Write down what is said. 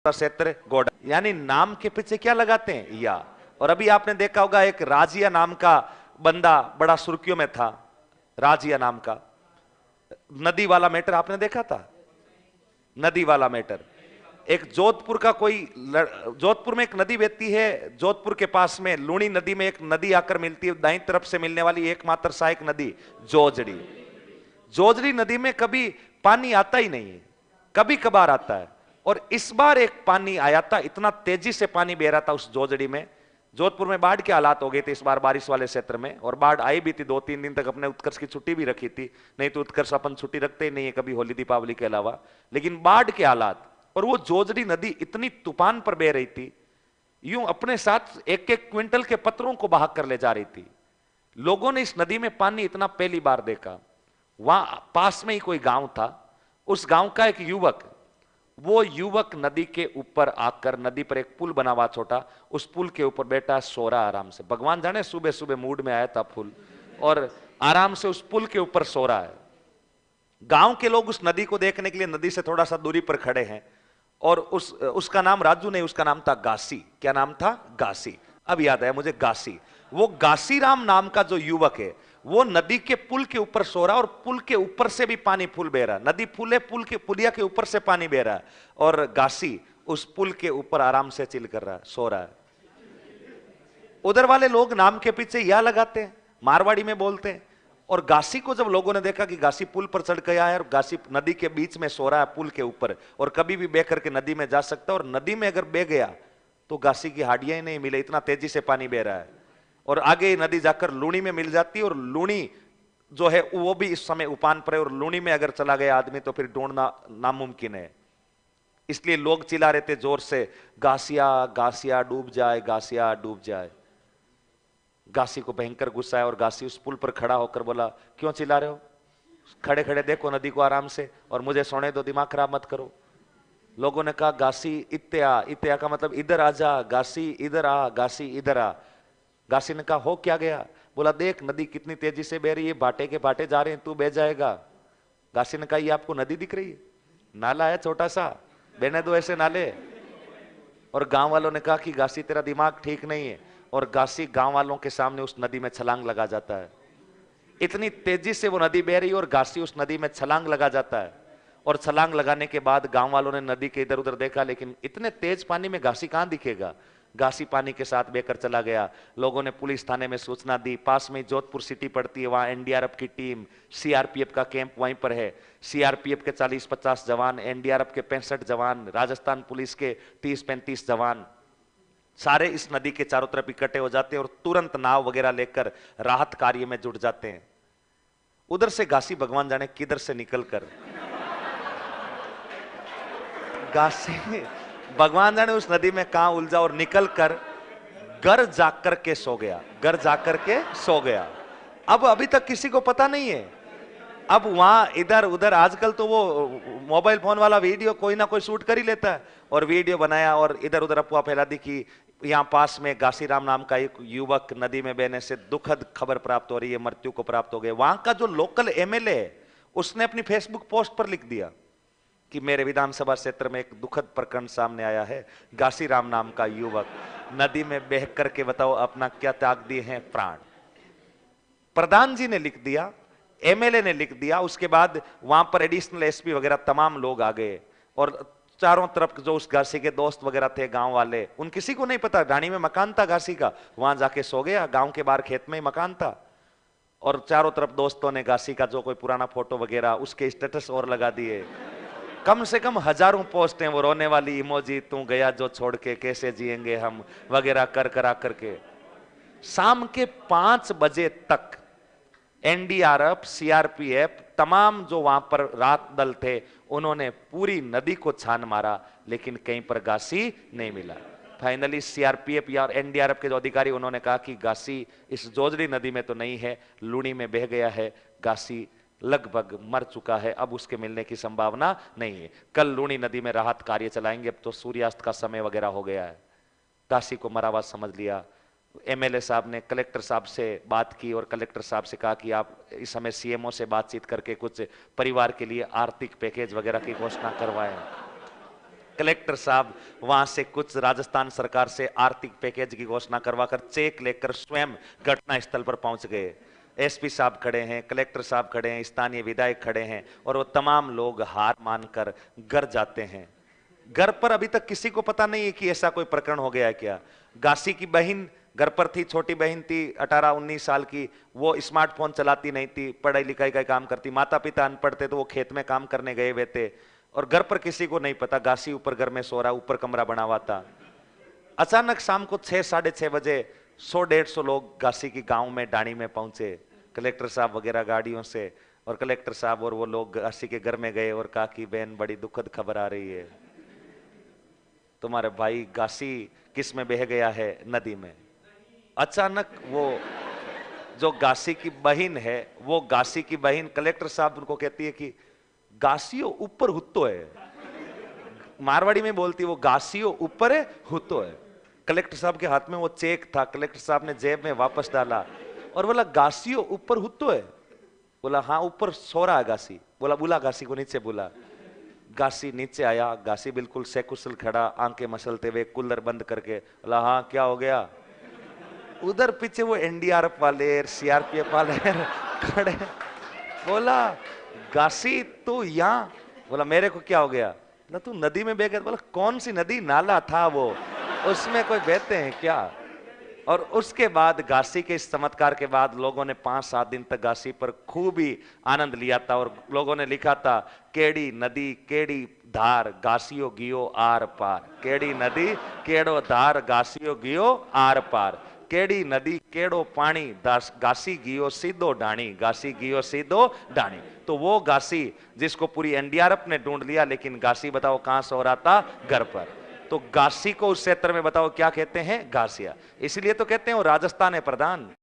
क्षेत्र गोडा, यानी नाम के पीछे क्या लगाते हैं या। और अभी आपने देखा होगा एक राजिया नाम का बंदा बड़ा सुर्खियों में था, राजिया नाम का, नदी वाला मैटर आपने देखा था, नदी वाला मैटर। एक जोधपुर का कोई जोधपुर में एक नदी बहती है, जोधपुर के पास में लूणी नदी में एक नदी आकर मिलती है, दाईं तरफ से मिलने वाली एकमात्र सहायक नदी जोजड़ी। जोजड़ी नदी में कभी पानी आता ही नहीं है, कभी कभार आता है। और इस बार एक पानी आया था, इतना तेजी से पानी बह रहा था उस जोजड़ी में। जोधपुर में बाढ़ के हालात हो गए थे इस बार बारिश वाले क्षेत्र में, और बाढ़ आई भी थी, 2-3 दिन तक अपने उत्कर्ष की छुट्टी भी रखी थी, नहीं तो उत्कर्ष अपन छुट्टी रखते ही नहीं है कभी होली दीपावली के अलावा। लेकिन बाढ़ के हालात, और वो जोजड़ी नदी इतनी तूफान पर बह रही थी, यूं अपने साथ 1-1 क्विंटल के पत्थरों को बहा कर ले जा रही थी। लोगों ने इस नदी में पानी इतना पहली बार देखा। वहां पास में ही कोई गांव था, उस गांव का एक युवक, वो युवक नदी के ऊपर आकर, नदी पर एक पुल बना हुआ छोटा, उस पुल के ऊपर बैठा सो रहा आराम से। भगवान जाने सुबह सुबह मूड में आया था फुल, और आराम से उस पुल के ऊपर सो रहा है। गांव के लोग उस नदी को देखने के लिए नदी से थोड़ा सा दूरी पर खड़े हैं, और उसका नाम राजू नहीं, उसका नाम था गासी। क्या नाम था? गासी। अब याद आया मुझे, गासी। वो गासी राम नाम का जो युवक है, वो नदी के पुल के ऊपर सो रहा है, और पुल के ऊपर से भी पानी फूल बह रहा है। नदी फूल है, पुल के पुलिया के ऊपर से पानी बह रहा है, और गासी उस पुल के ऊपर आराम से चिल कर रहा है, सो रहा है। उधर वाले लोग नाम के पीछे या लगाते हैं, मारवाड़ी में बोलते हैं। और गासी को जब लोगों ने देखा कि गासी पुल पर चढ़ गया है और गासी नदी के बीच में सो रहा है पुल के ऊपर, और कभी भी बह करके नदी में जा सकता है, और नदी में अगर बह गया तो गासी की हाडियां ही नहीं मिले, इतना तेजी से पानी बह रहा है। और आगे नदी जाकर लूणी में मिल जाती है, और लूणी जो है वो भी इस समय उफान पर है, और लूणी में अगर चला गया आदमी तो फिर ढूंढना नामुमकिन है। इसलिए लोग चिल्ला रहे थे जोर से, गासिया गासिया डूब जाए, गासिया डूब जाए। गासी को भयंकर गुस्सा है, और गासी उस पुल पर खड़ा होकर बोला, क्यों चिल्ला रहे हो? खड़े खड़े देखो नदी को आराम से, और मुझे सोने दो, दिमाग खराब मत करो। लोगों ने कहा, गासी इत्या, इत्या का मतलब इधर आ जा, गासी इधर आ, गासी इधर आ। गासी ने कहा, हो क्या गया? बोला, देख नदी कितनी तेजी से बह रही है, बाटे के बाटे जा रहे हैं, तू बह जाएगा। गासी ने कहा, ये आपको नदी दिख रही है? नाला है छोटा सा, बहने दो ऐसे नाले। और गांव वालों ने कहा कि गासी तेरा दिमाग ठीक नहीं है, और गासी गांव वालों के सामने उस नदी में छलांग लगा जाता है। इतनी तेजी से वो नदी बह रही है, और गासी उस नदी में छलांग लगा जाता है। और छलांग लगाने के बाद गांव वालों ने नदी के इधर उधर देखा, लेकिन इतने तेज पानी में गासी कहां दिखेगा। गासी पानी के साथ बहकर चला गया। लोगों ने पुलिस थाने में सूचना दी, पास में जोधपुर सिटी पड़ती है, वहां एनडीआरएफ की टीम, सीआरपीएफ का कैंप वहीं पर है। सीआरपीएफ के 40-50 जवान, एनडीआरएफ के 65 जवान, राजस्थान पुलिस के 30-35 जवान, सारे इस नदी के चारों तरफ इकट्ठे हो जाते हैं, और तुरंत नाव वगैरह लेकर राहत कार्य में जुट जाते हैं। उधर से गासी भगवान जाने किधर से निकलकर, गासी भगवान जाने उस नदी में कहां उलझा, और निकलकर घर जाकर के सो गया, घर जाकर के सो गया। अब अभी तक किसी को पता नहीं है। अब वहां इधर उधर, आजकल तो वो मोबाइल फोन वाला वीडियो कोई ना कोई शूट कर ही लेता है, और वीडियो बनाया, और इधर उधर अफवाह फैला दी कि यहां पास में गासीराम नाम का एक युवक नदी में बहने से दुखद खबर प्राप्त हो रही है, मृत्यु को प्राप्त हो गए। वहां का जो लोकल एमएलए है, उसने अपनी फेसबुक पोस्ट पर लिख दिया कि मेरे विधानसभा क्षेत्र में एक दुखद प्रकरण सामने आया है, गासीराम नाम का युवक नदी में बह करके बताओ अपना क्या त्याग दिए हैं प्राण। प्रधान जी ने लिख दिया, एमएलए ने लिख दिया, उसके बाद वहां पर एडिशनल एसपी वगैरह तमाम लोग आ गए, और चारों तरफ जो उस गासी के दोस्त वगैरह थे गांव वाले, उन किसी को नहीं पता, रानी में मकान था गासी का, वहां जाके सो गया, गांव के बाहर खेत में ही मकान था। और चारों तरफ दोस्तों ने गासी का जो कोई पुराना फोटो वगैरह, उसके स्टेटस और लगा दिए। कम से कम हजारों पोस्ट हैं, वो रोने वाली इमोजी, तू गया जो छोड़ के, कैसे जिएंगे हम वगैरह कर करा करके। शाम के 5 बजे तक एनडीआरएफ, सीआरपीएफ, तमाम जो वहां पर रात दल थे, उन्होंने पूरी नदी को छान मारा, लेकिन कहीं पर गासी नहीं मिला। फाइनली सीआरपीएफ या एनडीआरएफ के जो अधिकारी, उन्होंने कहा कि गासी इस जोजड़ी नदी में तो नहीं है, लूणी में बह गया है, गासी लगभग मर चुका है, अब उसके मिलने की संभावना नहीं है। कल लूणी नदी में राहत कार्य चलाएंगे, अब तो सूर्यास्त का समय वगैरह हो गया है। गासी को मरा हुआ समझ लिया। एमएलए साहब ने कलेक्टर साहब से बात की, और कलेक्टर साहब से कहा कि आप इस समय सीएमओ से बातचीत करके कुछ परिवार के लिए आर्थिक पैकेज वगैरह की घोषणा करवाएं। कलेक्टर साहब वहां से कुछ राजस्थान सरकार से आर्थिक पैकेज की घोषणा करवाकर चेक लेकर स्वयं घटना स्थल पर पहुंच गए। एसपी साहब खड़े हैं, कलेक्टर साहब खड़े हैं, स्थानीय विधायक खड़े हैं और वो तमाम लोग हार मानकर घर जाते हैं। घर पर अभी तक किसी को पता नहीं है कि ऐसा कोई प्रकरण हो गया है क्या। गासी की बहन घर पर थी, छोटी बहन थी 18-19 साल की, वो स्मार्टफोन चलाती नहीं थी, पढ़ाई लिखाई का काम करती, माता पिता अनपढ़ थे तो वो खेत में काम करने गए हुए थे और घर पर किसी को नहीं पता। गासी ऊपर घर में सो रहा, ऊपर कमरा बना हुआ था। अचानक शाम को 6-6:30 बजे 100-150 लोग गासी की गांव में डाणी में पहुंचे, कलेक्टर साहब वगैरह गाड़ियों से, और कलेक्टर साहब और वो लोग गासी के घर में गए और कहा कि बहन बड़ी दुखद खबर आ रही है, तुम्हारे भाई गासी किस में बह गया है, नदी में। अचानक वो जो गासी की बहन है, वो गासी की बहन कलेक्टर साहब उनको कहती है कि गासियो ऊपर हुत्तो है, मारवाड़ी में बोलती, वो गासियो ऊपर है हुत्तो है। कलेक्टर साहब के हाथ में वो चेक था, कलेक्टर साहब ने जेब में वापस डाला और बोला गासियो ऊपर हुत्तो है। बोला हाँ ऊपर सो रहा है गासी। बोला बुला गासी को नीचे बुला। गासी नीचे आया, गासी बिल्कुल सकुशल खड़ा, आंखें मसलते हुए, कूलर बंद करके। बोला हाँ क्या हो गया। उधर पीछे वो एनडीआरएफ वाले, सीआरपीएफ वाले खड़े। बोला गासी तू यहाँ। बोला मेरे को क्या हो गया। ना तू नदी में बह गया। बोला कौन सी नदी, नाला था वो, उसमें कोई बहते हैं क्या। और उसके बाद गासी के इस चमत्कार के बाद लोगों ने 5-7 दिन तक गासी पर खूब ही आनंद लिया था और लोगों ने लिखा था केड़ी नदी केड़ी धार गासियो गियो आर पार, केड़ी नदी केड़ो धार गासियो गियो आर पार, केड़ी नदी केड़ो पानी गासी गियो सीधो डाणी, गासी गियो सीधो डाणी। तो वो गासी जिसको पूरी एनडीआरएफ ने ढूंढ लिया, लेकिन गासी बताओ कहां सो रहा था, घर पर। तो गासी को उस क्षेत्र में बताओ क्या कहते हैं, गासिया। इसलिए तो कहते हैं वो राजस्थान है प्रधान।